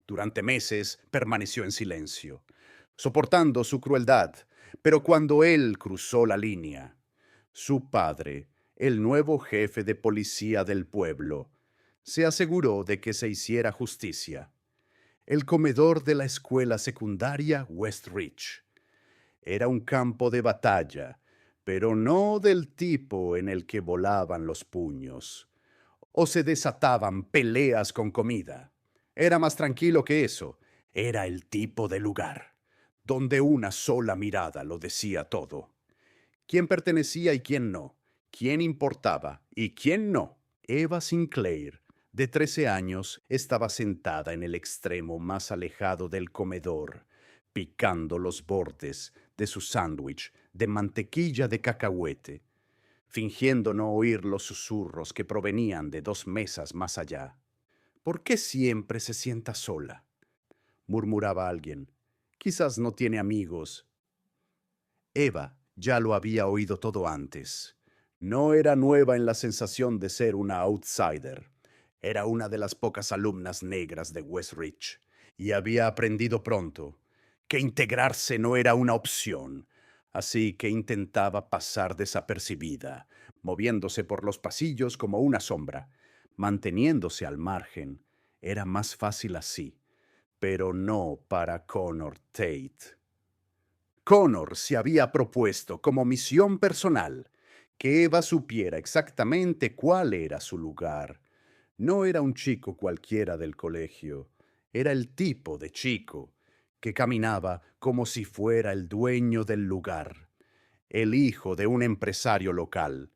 Durante meses permaneció en silencio, soportando su crueldad, pero cuando él cruzó la línea, su padre, el nuevo jefe de policía del pueblo, se aseguró de que se hiciera justicia. El comedor de la escuela secundaria Westridge era un campo de batalla, pero no del tipo en el que volaban los puños o se desataban peleas con comida. Era más tranquilo que eso. Era el tipo de lugar donde una sola mirada lo decía todo. ¿Quién pertenecía y quién no? ¿Quién importaba y quién no? Eva Sinclair, de 13 años, estaba sentada en el extremo más alejado del comedor, picando los bordes de su sándwich de mantequilla de cacahuete, fingiendo no oír los susurros que provenían de 2 mesas más allá. ¿Por qué siempre se sienta sola?, murmuraba alguien. Quizás no tiene amigos. Eva ya lo había oído todo antes. No era nueva en la sensación de ser una outsider. Era una de las pocas alumnas negras de Westridge y había aprendido pronto que integrarse no era una opción, así que intentaba pasar desapercibida, moviéndose por los pasillos como una sombra, manteniéndose al margen. Era más fácil así, pero no para Connor Tate. Connor se había propuesto como misión personal que Eva supiera exactamente cuál era su lugar. No era un chico cualquiera del colegio, era el tipo de chico que caminaba como si fuera el dueño del lugar, el hijo de un empresario local,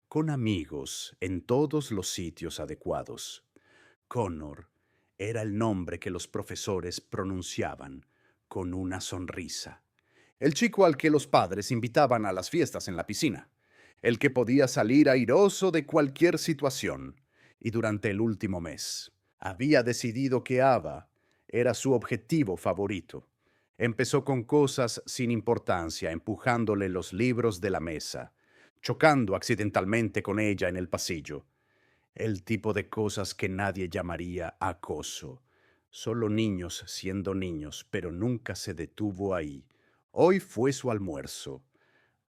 con amigos en todos los sitios adecuados. Connor era el nombre que los profesores pronunciaban con una sonrisa. El chico al que los padres invitaban a las fiestas en la piscina. El que podía salir airoso de cualquier situación. Y durante el último mes, había decidido que Ava era su objetivo favorito. Empezó con cosas sin importancia, empujándole los libros de la mesa, chocando accidentalmente con ella en el pasillo. El tipo de cosas que nadie llamaría acoso. Solo niños siendo niños, pero nunca se detuvo ahí. Hoy fue su almuerzo.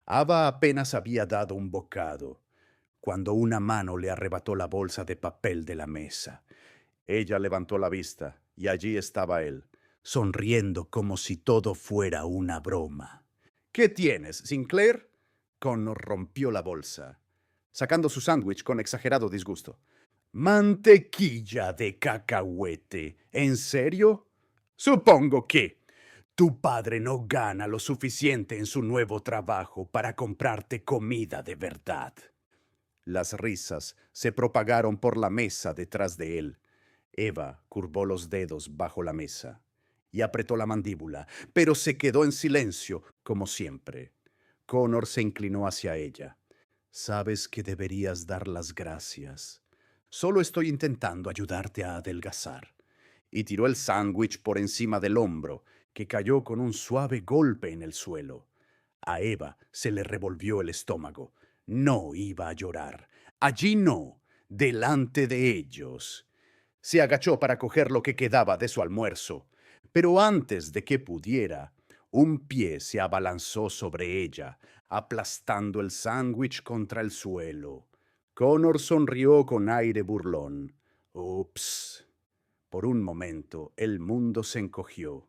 Ava apenas había dado un bocado cuando una mano le arrebató la bolsa de papel de la mesa. Ella levantó la vista y allí estaba él, sonriendo como si todo fuera una broma. ¿Qué tienes, Sinclair? Connor rompió la bolsa, sacando su sándwich con exagerado disgusto. Mantequilla de cacahuete. ¿En serio? Supongo que tu padre no gana lo suficiente en su nuevo trabajo para comprarte comida de verdad. Las risas se propagaron por la mesa detrás de él. Eva curvó los dedos bajo la mesa y apretó la mandíbula, pero se quedó en silencio, como siempre. Connor se inclinó hacia ella. Sabes que deberías dar las gracias. Solo estoy intentando ayudarte a adelgazar. Y tiró el sándwich por encima del hombro, que cayó con un suave golpe en el suelo. A Eva se le revolvió el estómago. No iba a llorar. Allí no, delante de ellos. Se agachó para coger lo que quedaba de su almuerzo, pero antes de que pudiera, un pie se abalanzó sobre ella, aplastando el sándwich contra el suelo. Connor sonrió con aire burlón. Ups. Por un momento el mundo se encogió.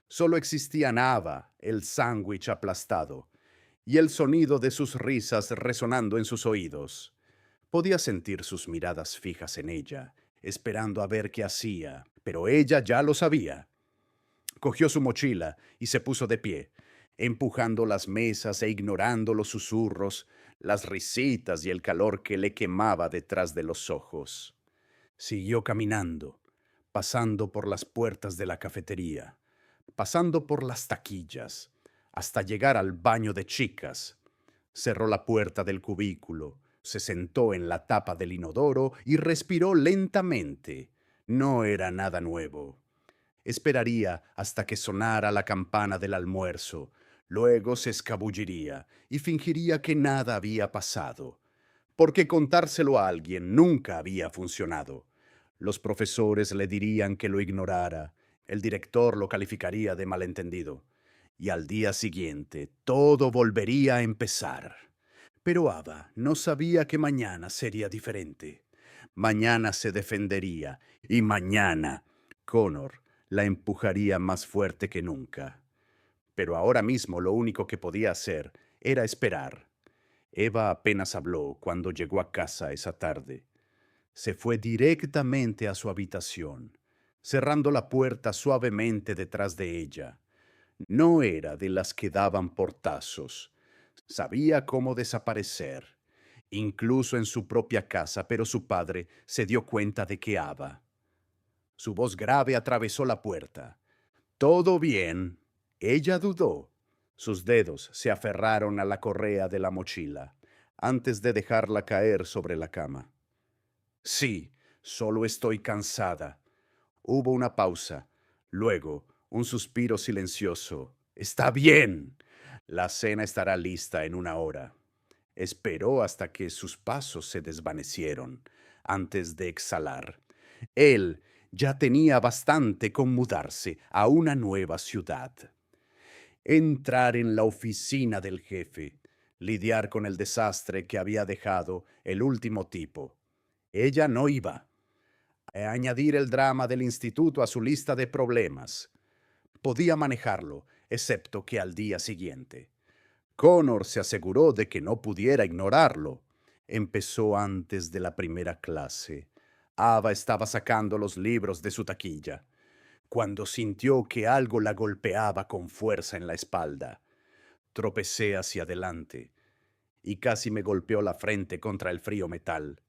Solo existían Ava, el sándwich aplastado, y el sonido de sus risas resonando en sus oídos. Podía sentir sus miradas fijas en ella, esperando a ver qué hacía, pero ella ya lo sabía. Cogió su mochila y se puso de pie, empujando las mesas e ignorando los susurros, las risitas y el calor que le quemaba detrás de los ojos. Siguió caminando, pasando por las puertas de la cafetería, pasando por las taquillas, hasta llegar al baño de chicas. Cerró la puerta del cubículo, se sentó en la tapa del inodoro y respiró lentamente. No era nada nuevo. Esperaría hasta que sonara la campana del almuerzo. Luego se escabulliría y fingiría que nada había pasado, porque contárselo a alguien nunca había funcionado. Los profesores le dirían que lo ignorara, El director lo calificaría de malentendido. Y al día siguiente todo volvería a empezar. Pero Ava no sabía que mañana sería diferente. Mañana se defendería y mañana Connor la empujaría más fuerte que nunca. Pero ahora mismo lo único que podía hacer era esperar. Eva apenas habló cuando llegó a casa esa tarde. Se fue directamente a su habitación, cerrando la puerta suavemente detrás de ella. No era de las que daban portazos. Sabía cómo desaparecer, incluso en su propia casa, pero su padre se dio cuenta de que Ava. Su voz grave atravesó la puerta. ¿Todo bien? Ella dudó. Sus dedos se aferraron a la correa de la mochila antes de dejarla caer sobre la cama. Sí, solo estoy cansada. Hubo una pausa. Luego, un suspiro silencioso. Está bien. La cena estará lista en una hora. Esperó hasta que sus pasos se desvanecieron antes de exhalar. Él ya tenía bastante con mudarse a una nueva ciudad. Entrar en la oficina del jefe, lidiar con el desastre que había dejado el último tipo. Ella no iba. Añadir el drama del instituto a su lista de problemas. Podía manejarlo, excepto que al día siguiente. Connor se aseguró de que no pudiera ignorarlo. Empezó antes de la primera clase. Ava estaba sacando los libros de su taquilla, cuando sintió que algo la golpeaba con fuerza en la espalda. Tropecé hacia adelante y casi me golpeó la frente contra el frío metal.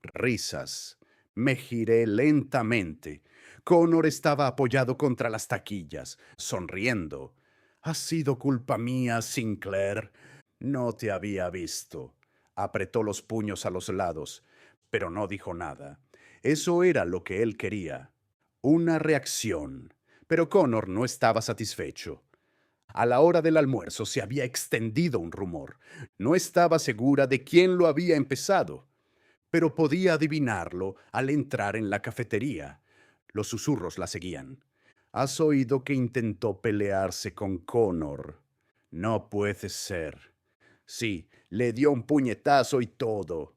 Risas. Me giré lentamente. Connor estaba apoyado contra las taquillas, sonriendo. Ha sido culpa mía, Sinclair. No te había visto. Apretó los puños a los lados, pero no dijo nada. Eso era lo que él quería. Una reacción. Pero Connor no estaba satisfecho. A la hora del almuerzo se había extendido un rumor. No estaba segura de quién lo había empezado, pero podía adivinarlo al entrar en la cafetería. Los susurros la seguían. ¿Has oído que intentó pelearse con Connor? No puede ser. Sí, le dio un puñetazo y todo.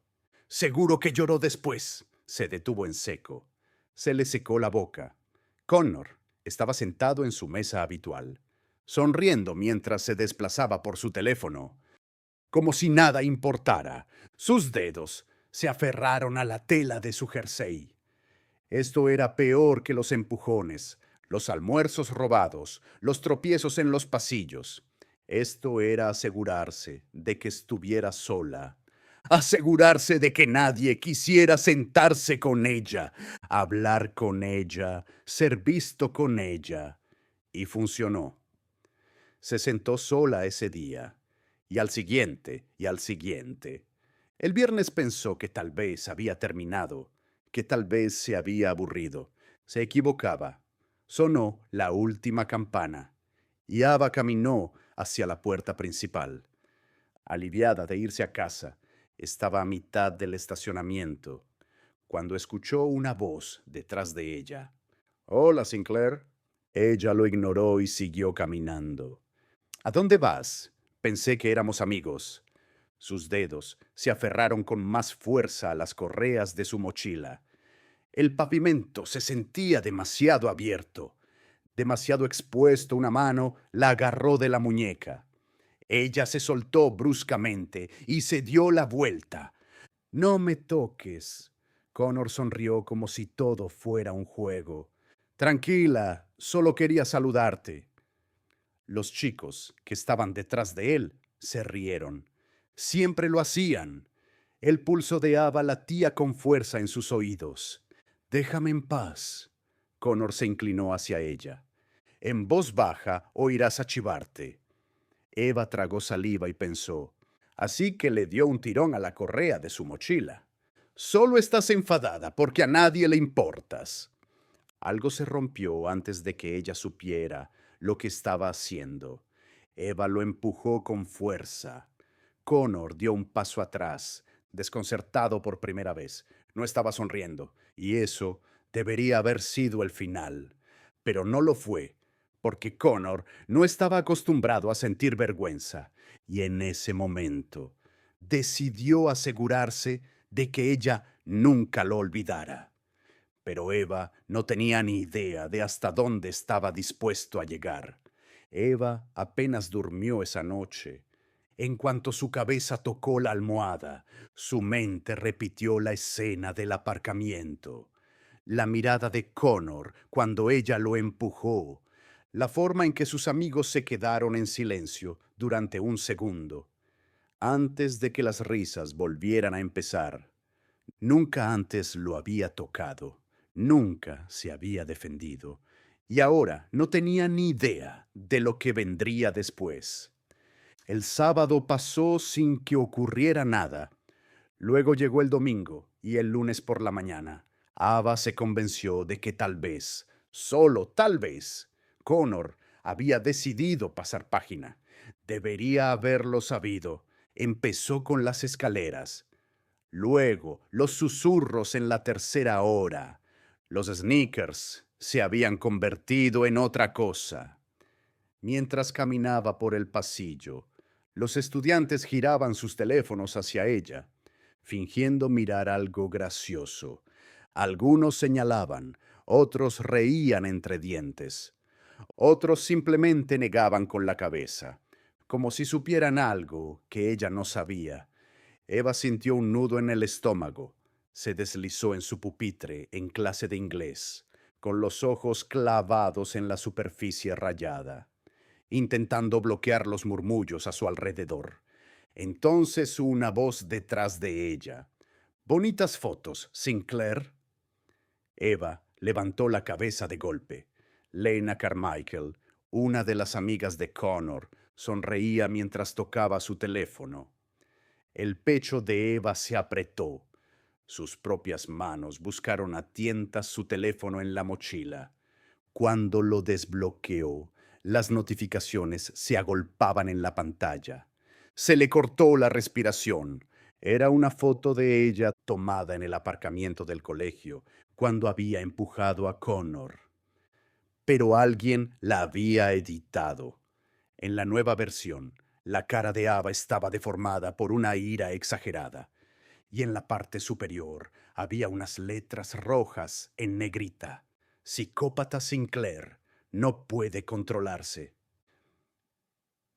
Seguro que lloró después. Se detuvo en seco. Se le secó la boca. Connor estaba sentado en su mesa habitual, sonriendo mientras se desplazaba por su teléfono, como si nada importara. Sus dedos se aferraron a la tela de su jersey. Esto era peor que los empujones, los almuerzos robados, los tropiezos en los pasillos. Esto era asegurarse de que estuviera sola, asegurarse de que nadie quisiera sentarse con ella, hablar con ella, ser visto con ella. Y funcionó. Se sentó sola ese día, y al siguiente, y al siguiente. El viernes pensó que tal vez había terminado, que tal vez se había aburrido. Se equivocaba. Sonó la última campana, y Ava caminó hacia la puerta principal. Aliviada de irse a casa, estaba a mitad del estacionamiento, cuando escuchó una voz detrás de ella. Hola, Sinclair. Ella lo ignoró y siguió caminando. ¿A dónde vas? Pensé que éramos amigos. Sus dedos se aferraron con más fuerza a las correas de su mochila. El pavimento se sentía demasiado abierto, demasiado expuesto. Una mano la agarró de la muñeca. Ella se soltó bruscamente y se dio la vuelta. No me toques. Connor sonrió como si todo fuera un juego. Tranquila, solo quería saludarte. Los chicos que estaban detrás de él se rieron. Siempre lo hacían. El pulso de Ava latía con fuerza en sus oídos. Déjame en paz. Connor se inclinó hacia ella. En voz baja oirás archivarte. Eva tragó saliva y pensó. Así que le dio un tirón a la correa de su mochila. Solo estás enfadada porque a nadie le importas. Algo se rompió antes de que ella supiera lo que estaba haciendo. Eva lo empujó con fuerza. Connor dio un paso atrás, desconcertado por primera vez. No estaba sonriendo, y eso debería haber sido el final. pero no lo fue, porque Connor no estaba acostumbrado a sentir vergüenza, y en ese momento decidió asegurarse de que ella nunca lo olvidara. Pero Eva no tenía ni idea de hasta dónde estaba dispuesto a llegar. Eva apenas durmió esa noche. En cuanto su cabeza tocó la almohada, su mente repitió la escena del aparcamiento. La mirada de Connor cuando ella lo empujó. La forma en que sus amigos se quedaron en silencio durante un segundo, antes de que las risas volvieran a empezar. Nunca antes lo había tocado, nunca se había defendido, y ahora no tenía ni idea de lo que vendría después. El sábado pasó sin que ocurriera nada. Luego llegó el domingo y el lunes por la mañana. Ava se convenció de que tal vez, solo tal vez, Connor había decidido pasar página. Debería haberlo sabido. Empezó con las escaleras. Luego, los susurros en la tercera hora. Los sneakers se habían convertido en otra cosa. Mientras caminaba por el pasillo, los estudiantes giraban sus teléfonos hacia ella, fingiendo mirar algo gracioso. Algunos señalaban, otros reían entre dientes. Otros simplemente negaban con la cabeza, como si supieran algo que ella no sabía. Eva sintió un nudo en el estómago. Se deslizó en su pupitre en clase de inglés, con los ojos clavados en la superficie rayada, intentando bloquear los murmullos a su alrededor. Entonces una voz detrás de ella. «Bonitas fotos, Sinclair». Eva levantó la cabeza de golpe. Lena Carmichael, una de las amigas de Connor, sonreía mientras tocaba su teléfono. El pecho de Eva se apretó. Sus propias manos buscaron a tientas su teléfono en la mochila. Cuando lo desbloqueó, las notificaciones se agolpaban en la pantalla. Se le cortó la respiración. Era una foto de ella tomada en el aparcamiento del colegio cuando había empujado a Connor. Pero alguien la había editado. En la nueva versión, la cara de Ava estaba deformada por una ira exagerada, y en la parte superior había unas letras rojas en negrita. Psicópata Sinclair no puede controlarse.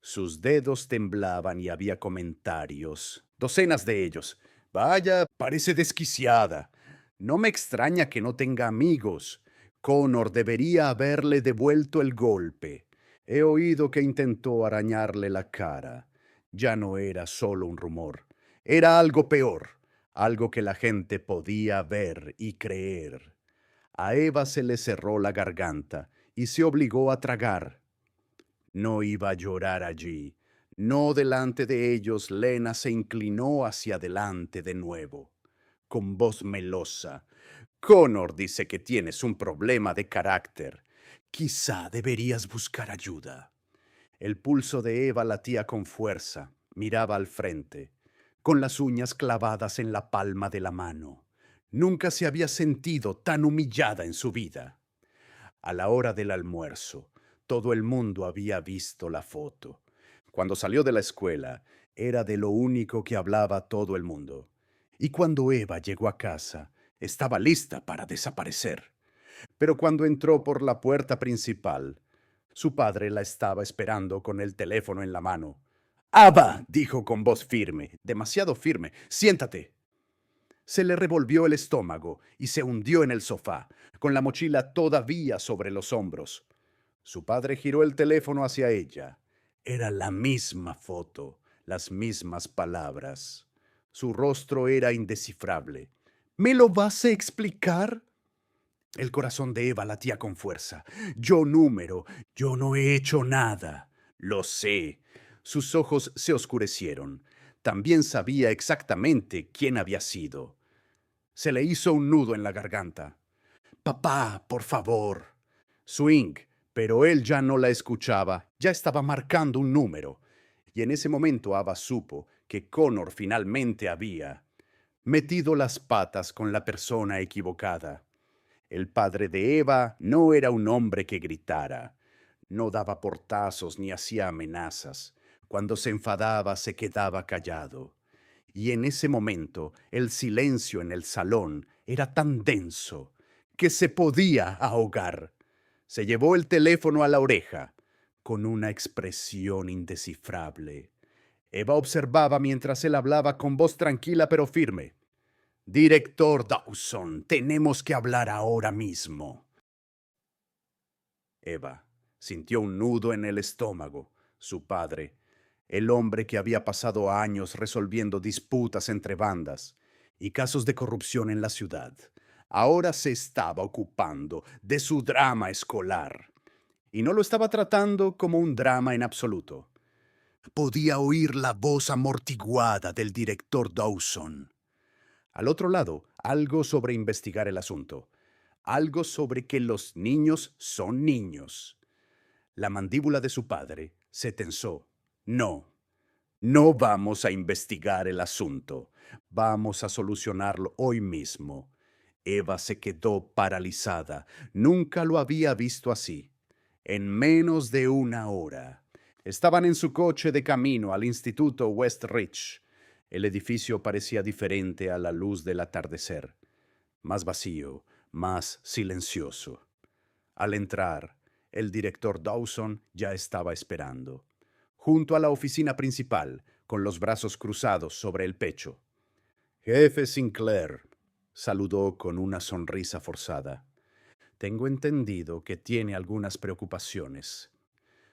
Sus dedos temblaban y había comentarios, docenas de ellos. Vaya, parece desquiciada. No me extraña que no tenga amigos. Connor debería haberle devuelto el golpe. He oído que intentó arañarle la cara. Ya no era solo un rumor. Era algo peor, algo que la gente podía ver y creer. A Eva se le cerró la garganta y se obligó a tragar. No iba a llorar allí. No delante de ellos. Lena se inclinó hacia adelante de nuevo, con voz melosa. Connor dice que tienes un problema de carácter. Quizá deberías buscar ayuda. El pulso de Eva latía con fuerza. Miraba al frente, con las uñas clavadas en la palma de la mano. Nunca se había sentido tan humillada en su vida. A la hora del almuerzo, todo el mundo había visto la foto. Cuando salió de la escuela, era de lo único que hablaba todo el mundo. Y cuando Eva llegó a casa, estaba lista para desaparecer. Pero cuando entró por la puerta principal, su padre la estaba esperando con el teléfono en la mano. «Ava», dijo con voz firme, demasiado firme, «siéntate». Se le revolvió el estómago y se hundió en el sofá, con la mochila todavía sobre los hombros. Su padre giró el teléfono hacia ella. Era la misma foto, las mismas palabras. Su rostro era indescifrable. «¿Me lo vas a explicar?» El corazón de Eva latía con fuerza. «Yo no he hecho nada». «Lo sé». Sus ojos se oscurecieron. También sabía exactamente quién había sido. Se le hizo un nudo en la garganta. «Papá, por favor». Swing, pero él ya no la escuchaba, ya estaba marcando un número. Y en ese momento Ava supo que Connor finalmente había metido las patas con la persona equivocada. El padre de Eva no era un hombre que gritara. No daba portazos ni hacía amenazas. Cuando se enfadaba se quedaba callado. Y en ese momento el silencio en el salón era tan denso que se podía ahogar. Se llevó el teléfono a la oreja, con una expresión indescifrable. Eva observaba mientras él hablaba con voz tranquila pero firme. Director Dawson, tenemos que hablar ahora mismo. Eva sintió un nudo en el estómago. Su padre, el hombre que había pasado años resolviendo disputas entre bandas y casos de corrupción en la ciudad, ahora se estaba ocupando de su drama escolar. Y no lo estaba tratando como un drama en absoluto. Podía oír la voz amortiguada del director Dawson. Al otro lado, algo sobre investigar el asunto. Algo sobre que los niños son niños. La mandíbula de su padre se tensó. No, no vamos a investigar el asunto. Vamos a solucionarlo hoy mismo. Eva se quedó paralizada. Nunca lo había visto así. En menos de una hora. Estaban en su coche de camino al Instituto West Ridge. El edificio parecía diferente a la luz del atardecer. Más vacío, más silencioso. Al entrar, el director Dawson ya estaba esperando, junto a la oficina principal, con los brazos cruzados sobre el pecho. Jefe Sinclair, saludó con una sonrisa forzada. Tengo entendido que tiene algunas preocupaciones.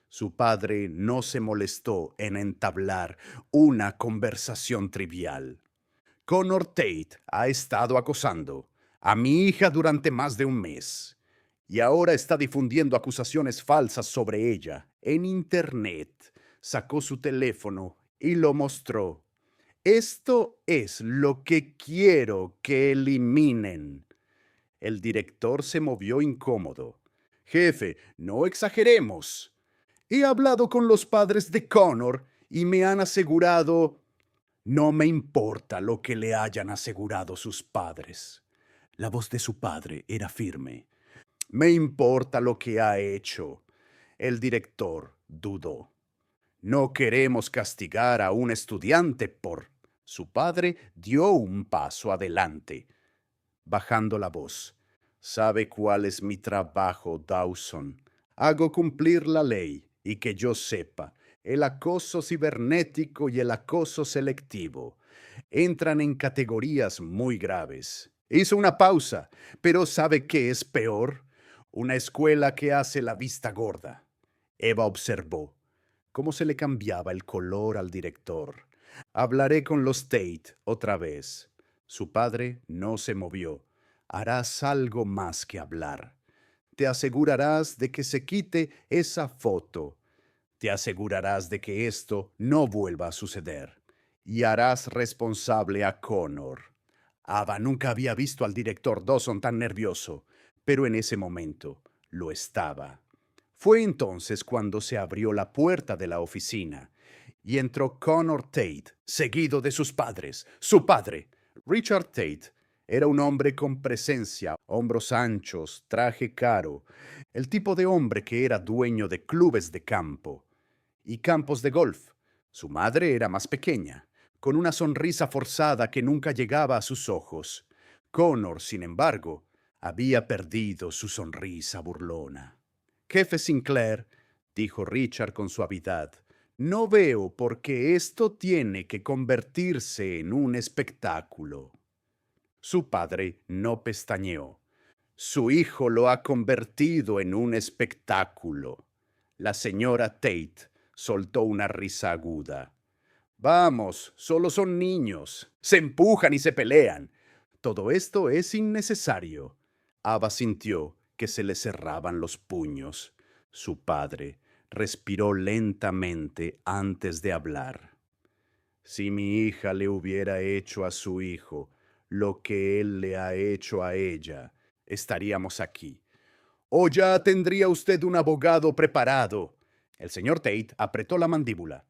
Su padre no se molestó en entablar una conversación trivial. Connor Tate ha estado acosando a mi hija durante más de un mes y ahora está difundiendo acusaciones falsas sobre ella en Internet. Sacó su teléfono y lo mostró. Esto es lo que quiero que eliminen. El director se movió incómodo. Jefe, no exageremos. He hablado con los padres de Connor y me han asegurado... No me importa lo que le hayan asegurado sus padres. La voz de su padre era firme. Me importa lo que ha hecho. El director dudó. No queremos castigar a un estudiante por... Su padre dio un paso adelante, bajando la voz. ¿Sabe cuál es mi trabajo, Dawson? Hago cumplir la ley y que yo sepa, el acoso cibernético y el acoso selectivo entran en categorías muy graves. Hizo una pausa, pero ¿sabe qué es peor? Una escuela que hace la vista gorda. Eva observó cómo se le cambiaba el color al director. Hablaré con los Tate otra vez. Su padre no se movió. Harás algo más que hablar. Te asegurarás de que se quite esa foto. Te asegurarás de que esto no vuelva a suceder. Y harás responsable a Connor. Ava nunca había visto al director Dawson tan nervioso, pero en ese momento lo estaba. Fue entonces cuando se abrió la puerta de la oficina y entró Connor Tate, seguido de sus padres. Su padre, Richard Tate, era un hombre con presencia, hombros anchos, traje caro, el tipo de hombre que era dueño de clubes de campo y campos de golf. Su madre era más pequeña, con una sonrisa forzada que nunca llegaba a sus ojos. Connor, sin embargo, había perdido su sonrisa burlona. Jefe Sinclair, dijo Richard con suavidad, no veo por qué esto tiene que convertirse en un espectáculo. Su padre no pestañeó. Su hijo lo ha convertido en un espectáculo. La señora Tate soltó una risa aguda. Vamos, solo son niños. Se empujan y se pelean. Todo esto es innecesario. Ava sintió que se le cerraban los puños. Su padre respiró lentamente antes de hablar. Si mi hija le hubiera hecho a su hijo lo que él le ha hecho a ella, estaríamos aquí. O ya tendría usted un abogado preparado. El señor Tate apretó la mandíbula.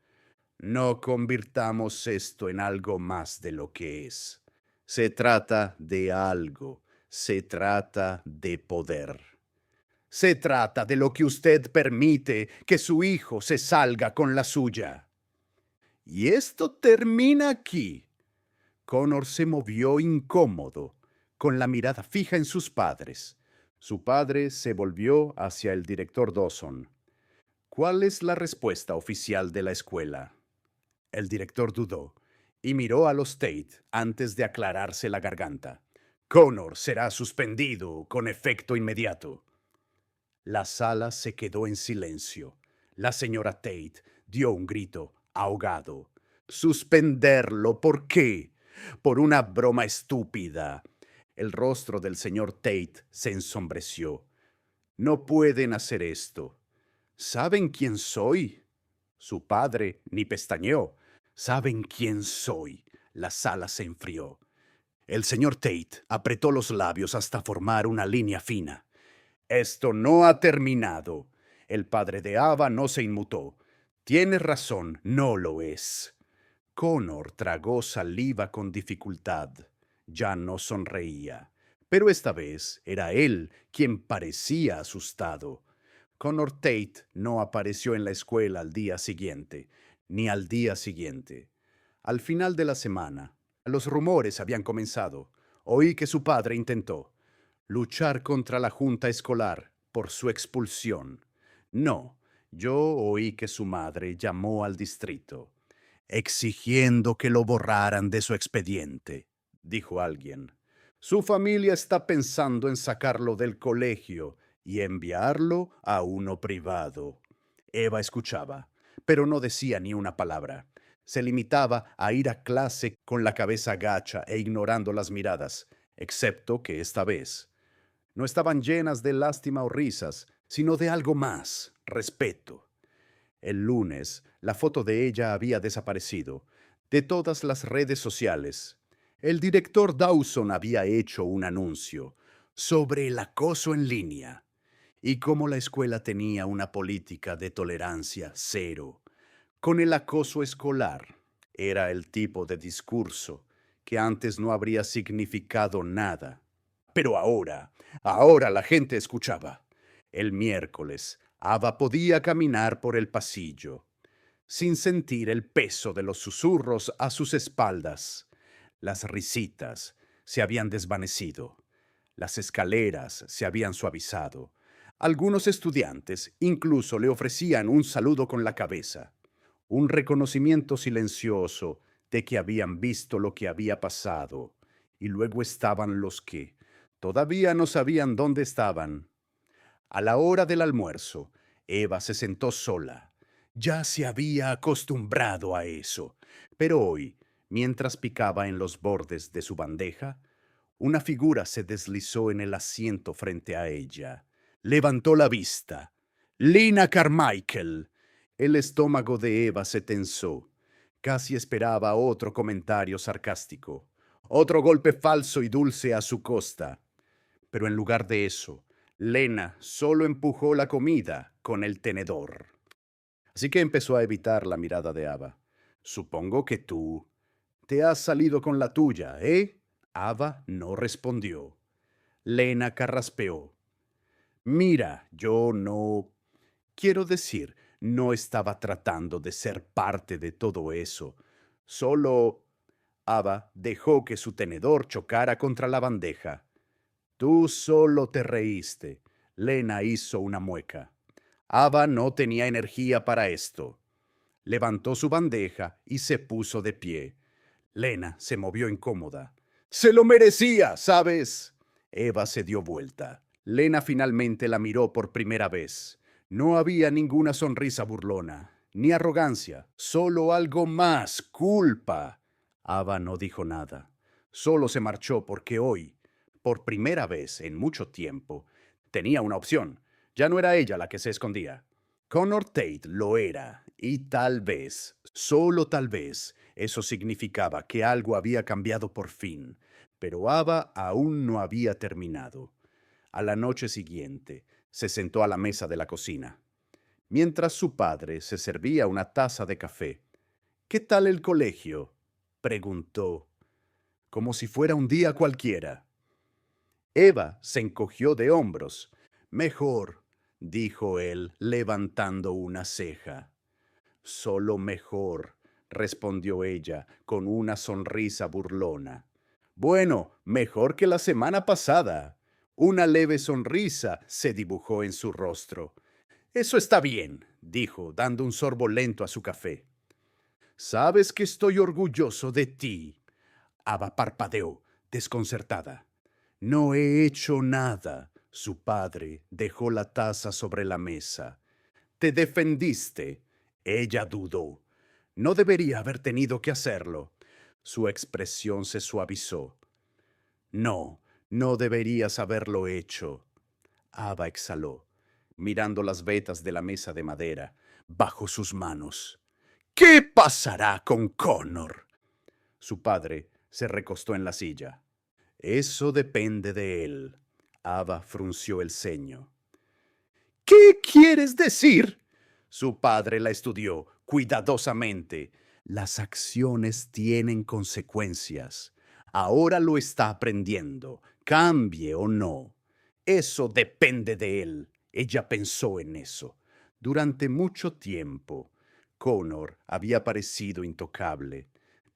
No convirtamos esto en algo más de lo que es. Se trata de algo. Se trata de poder. Se trata de lo que usted permite que su hijo se salga con la suya. Y esto termina aquí. Connor se movió incómodo, con la mirada fija en sus padres. Su padre se volvió hacia el director Dawson. ¿Cuál es la respuesta oficial de la escuela? El director dudó y miró a los Tate antes de aclararse la garganta. Connor será suspendido con efecto inmediato. La sala se quedó en silencio. La señora Tate dio un grito ahogado. ¿Suspenderlo? ¿Por qué? Por una broma estúpida. El rostro del señor Tate se ensombreció. No pueden hacer esto. ¿Saben quién soy? Su padre ni pestañeó. ¿Saben quién soy? La sala se enfrió. El señor Tate apretó los labios hasta formar una línea fina. Esto no ha terminado. El padre de Ava no se inmutó. Tienes razón, no lo es. Connor tragó saliva con dificultad. Ya no sonreía. Pero esta vez era él quien parecía asustado. Connor Tate no apareció en la escuela al día siguiente, ni al día siguiente. Al final de la semana, los rumores habían comenzado. Oí que su padre intentó luchar contra la junta escolar por su expulsión. No, yo oí que su madre llamó al distrito, exigiendo que lo borraran de su expediente, dijo alguien. Su familia está pensando en sacarlo del colegio y enviarlo a uno privado. Eva escuchaba, pero no decía ni una palabra. Se limitaba a ir a clase con la cabeza gacha e ignorando las miradas, excepto que esta vez no estaban llenas de lástima o risas, sino de algo más, respeto. El lunes, la foto de ella había desaparecido de todas las redes sociales. El director Dawson había hecho un anuncio sobre el acoso en línea y cómo la escuela tenía una política de tolerancia cero con el acoso escolar. Era el tipo de discurso que antes no habría significado nada. Pero ahora la gente escuchaba. El miércoles, Ava podía caminar por el pasillo, sin sentir el peso de los susurros a sus espaldas. Las risitas se habían desvanecido. Las escaleras se habían suavizado. Algunos estudiantes incluso le ofrecían un saludo con la cabeza, un reconocimiento silencioso de que habían visto lo que había pasado. Y luego estaban los que todavía no sabían dónde estaban. A la hora del almuerzo, Eva se sentó sola. Ya se había acostumbrado a eso, pero hoy, mientras picaba en los bordes de su bandeja, una figura se deslizó en el asiento frente a ella. Levantó la vista. Lina Carmichael. El estómago de Eva se tensó. Casi esperaba otro comentario sarcástico, otro golpe falso y dulce a su costa. Pero en lugar de eso, Lena solo empujó la comida con el tenedor. Así que empezó a evitar la mirada de Ava. Supongo que tú te has salido con la tuya, ¿eh? Ava no respondió. Lena carraspeó. Mira, yo no... Quiero decir, no estaba tratando de ser parte de todo eso. Solo... Ava dejó que su tenedor chocara contra la bandeja. Tú solo te reíste. Lena hizo una mueca. Ava no tenía energía para esto. Levantó su bandeja y se puso de pie. Lena se movió incómoda. Se lo merecía, ¿sabes? Eva se dio vuelta. Lena finalmente la miró por primera vez. No había ninguna sonrisa burlona, ni arrogancia, solo algo más, culpa. Ava no dijo nada. Solo se marchó porque hoy, por primera vez en mucho tiempo, tenía una opción. Ya no era ella la que se escondía. Connor Tate lo era, y tal vez, solo tal vez, eso significaba que algo había cambiado por fin. Pero Ava aún no había terminado. A la noche siguiente, se sentó a la mesa de la cocina, mientras su padre se servía una taza de café. ¿Qué tal el colegio?, preguntó, como si fuera un día cualquiera. Eva se encogió de hombros. Mejor, dijo él, levantando una ceja. Solo mejor, respondió ella con una sonrisa burlona. Bueno, mejor que la semana pasada. Una leve sonrisa se dibujó en su rostro. Eso está bien, dijo, dando un sorbo lento a su café. Sabes que estoy orgulloso de ti. Ava parpadeó, desconcertada. No he hecho nada. Su padre dejó la taza sobre la mesa. Te defendiste. Ella dudó. No debería haber tenido que hacerlo. Su expresión se suavizó. No, no deberías haberlo hecho. Ava exhaló, mirando las vetas de la mesa de madera bajo sus manos. ¿Qué pasará con Connor? Su padre se recostó en la silla. Eso depende de él. Ava frunció el ceño. ¿Qué quieres decir? Su padre la estudió cuidadosamente. Las acciones tienen consecuencias. Ahora lo está aprendiendo, cambie o no. Eso depende de él. Ella pensó en eso. Durante mucho tiempo, Connor había parecido intocable.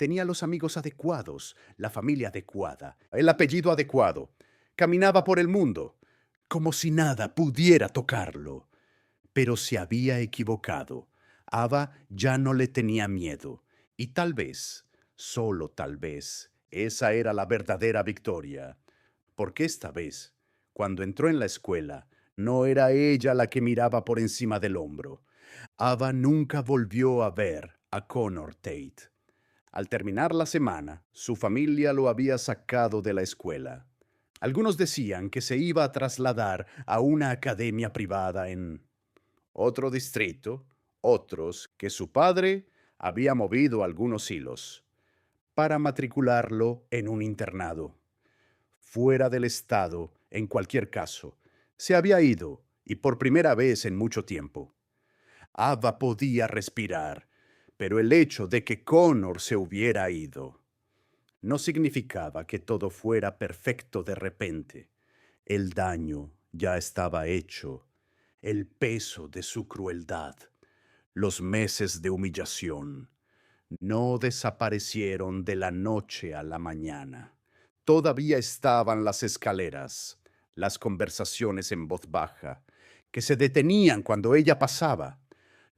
Tenía los amigos adecuados, la familia adecuada, el apellido adecuado. Caminaba por el mundo, como si nada pudiera tocarlo. Pero se había equivocado. Ava ya no le tenía miedo. Y tal vez, solo tal vez, esa era la verdadera victoria. Porque esta vez, cuando entró en la escuela, no era ella la que miraba por encima del hombro. Ava nunca volvió a ver a Connor Tate. Al terminar la semana, su familia lo había sacado de la escuela. Algunos decían que se iba a trasladar a una academia privada en otro distrito, otros que su padre había movido algunos hilos para matricularlo en un internado. Fuera del estado, en cualquier caso, se había ido, y por primera vez en mucho tiempo. Ava podía respirar, pero el hecho de que Connor se hubiera ido no significaba que todo fuera perfecto de repente. El daño ya estaba hecho, el peso de su crueldad, los meses de humillación, no desaparecieron de la noche a la mañana. Todavía estaban las escaleras, las conversaciones en voz baja, que se detenían cuando ella pasaba,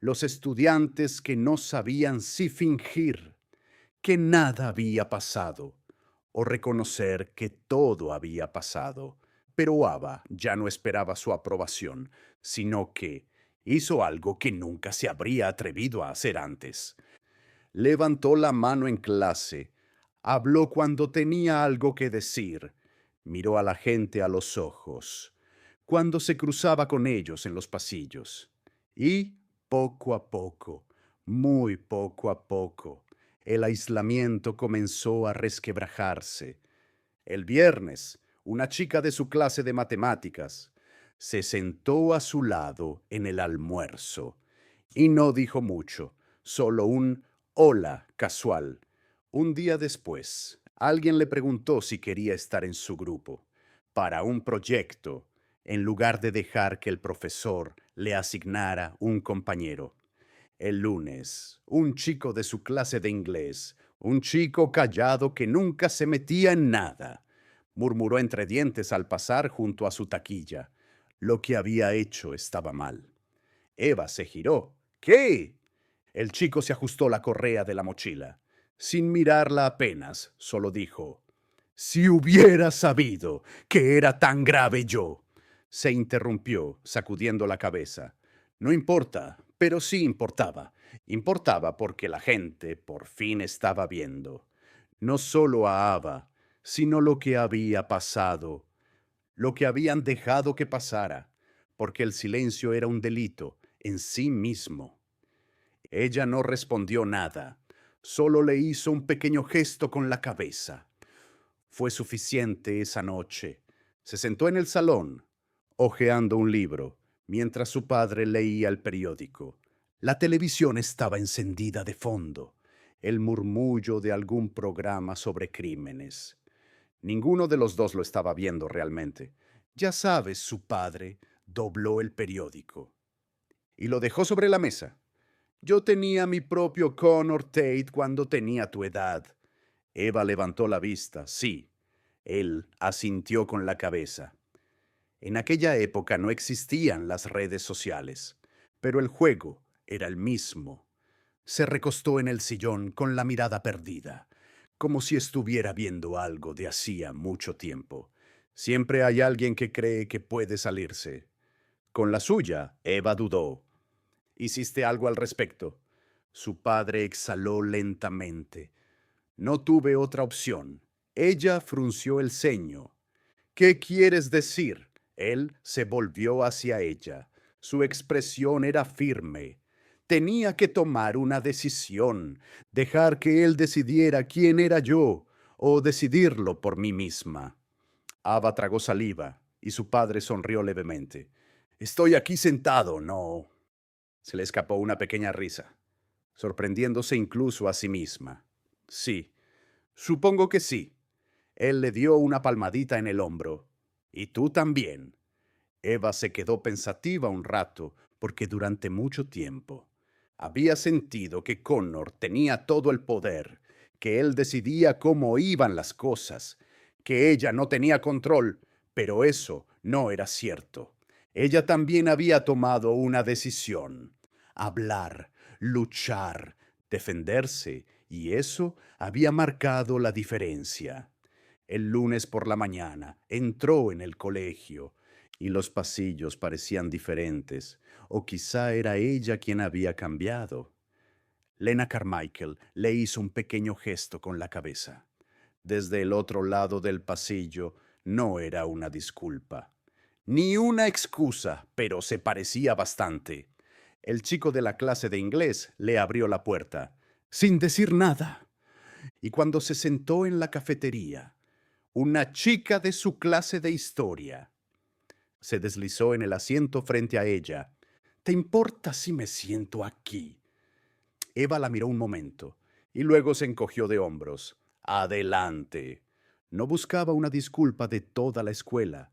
los estudiantes que no sabían si fingir que nada había pasado o reconocer que todo había pasado. Pero Ava ya no esperaba su aprobación, sino que hizo algo que nunca se habría atrevido a hacer antes. Levantó la mano en clase, habló cuando tenía algo que decir, miró a la gente a los ojos, cuando se cruzaba con ellos en los pasillos. Y poco a poco, muy poco a poco, el aislamiento comenzó a resquebrajarse. El viernes, una chica de su clase de matemáticas se sentó a su lado en el almuerzo y no dijo mucho, solo un hola casual. Un día después, alguien le preguntó si quería estar en su grupo para un proyecto, en lugar de dejar que el profesor le asignara un compañero. El lunes, un chico de su clase de inglés, un chico callado que nunca se metía en nada, murmuró entre dientes al pasar junto a su taquilla. Lo que había hecho estaba mal. Eva se giró. ¿Qué? El chico se ajustó la correa de la mochila. Sin mirarla apenas, solo dijo, «Si hubiera sabido que era tan grave yo». Se interrumpió, sacudiendo la cabeza. No importa, pero sí importaba. Importaba porque la gente por fin estaba viendo. No solo a Ava, sino lo que había pasado, lo que habían dejado que pasara, porque el silencio era un delito en sí mismo. Ella no respondió nada, solo le hizo un pequeño gesto con la cabeza. Fue suficiente esa noche. Se sentó en el salón, hojeando un libro, mientras su padre leía el periódico. La televisión estaba encendida de fondo, el murmullo de algún programa sobre crímenes. Ninguno de los dos lo estaba viendo realmente. Ya sabes, su padre dobló el periódico y lo dejó sobre la mesa. Yo tenía mi propio Connor Tate cuando tenía tu edad. Eva levantó la vista. Sí. Él asintió con la cabeza. En aquella época no existían las redes sociales, pero el juego era el mismo. Se recostó en el sillón con la mirada perdida, como si estuviera viendo algo de hacía mucho tiempo. Siempre hay alguien que cree que puede salirse. Con la suya, Eva dudó. ¿Hiciste algo al respecto? Su padre exhaló lentamente. No tuve otra opción. Ella frunció el ceño. ¿Qué quieres decir? Él se volvió hacia ella. Su expresión era firme. Tenía que tomar una decisión, dejar que él decidiera quién era yo, o decidirlo por mí misma. Ava tragó saliva, y su padre sonrió levemente. Estoy aquí sentado, no. Se le escapó una pequeña risa, sorprendiéndose incluso a sí misma. Sí, supongo que sí. Él le dio una palmadita en el hombro. Y tú también. Eva se quedó pensativa un rato, porque durante mucho tiempo había sentido que Connor tenía todo el poder, que él decidía cómo iban las cosas, que ella no tenía control, pero eso no era cierto. Ella también había tomado una decisión: hablar, luchar, defenderse, y eso había marcado la diferencia. El lunes por la mañana entró en el colegio y los pasillos parecían diferentes, o quizá era ella quien había cambiado. Lena Carmichael le hizo un pequeño gesto con la cabeza. Desde el otro lado del pasillo no era una disculpa, ni una excusa, pero se parecía bastante. El chico de la clase de inglés le abrió la puerta, sin decir nada, y cuando se sentó en la cafetería, una chica de su clase de historia se deslizó en el asiento frente a ella. ¿Te importa si me siento aquí? Eva la miró un momento y luego se encogió de hombros. Adelante. No buscaba una disculpa de toda la escuela.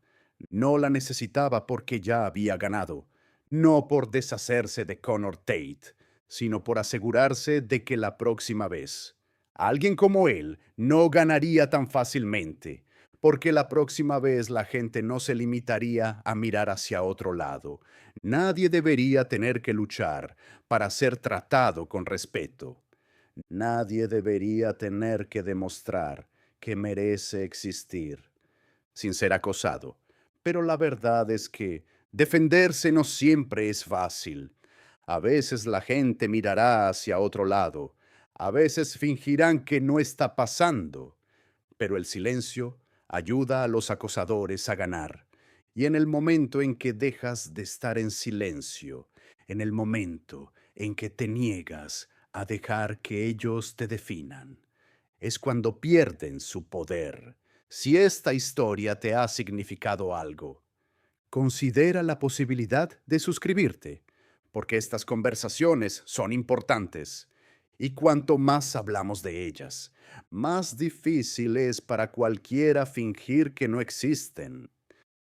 No la necesitaba porque ya había ganado. No por deshacerse de Connor Tate, sino por asegurarse de que la próxima vez alguien como él no ganaría tan fácilmente, porque la próxima vez la gente no se limitaría a mirar hacia otro lado. Nadie debería tener que luchar para ser tratado con respeto. Nadie debería tener que demostrar que merece existir sin ser acosado. Pero la verdad es que defenderse no siempre es fácil. A veces la gente mirará hacia otro lado. A veces fingirán que no está pasando. Pero el silencio ayuda a los acosadores a ganar. Y en el momento en que dejas de estar en silencio, en el momento en que te niegas a dejar que ellos te definan, es cuando pierden su poder. Si esta historia te ha significado algo, considera la posibilidad de suscribirte, porque estas conversaciones son importantes. Y cuanto más hablamos de ellas, más difícil es para cualquiera fingir que no existen.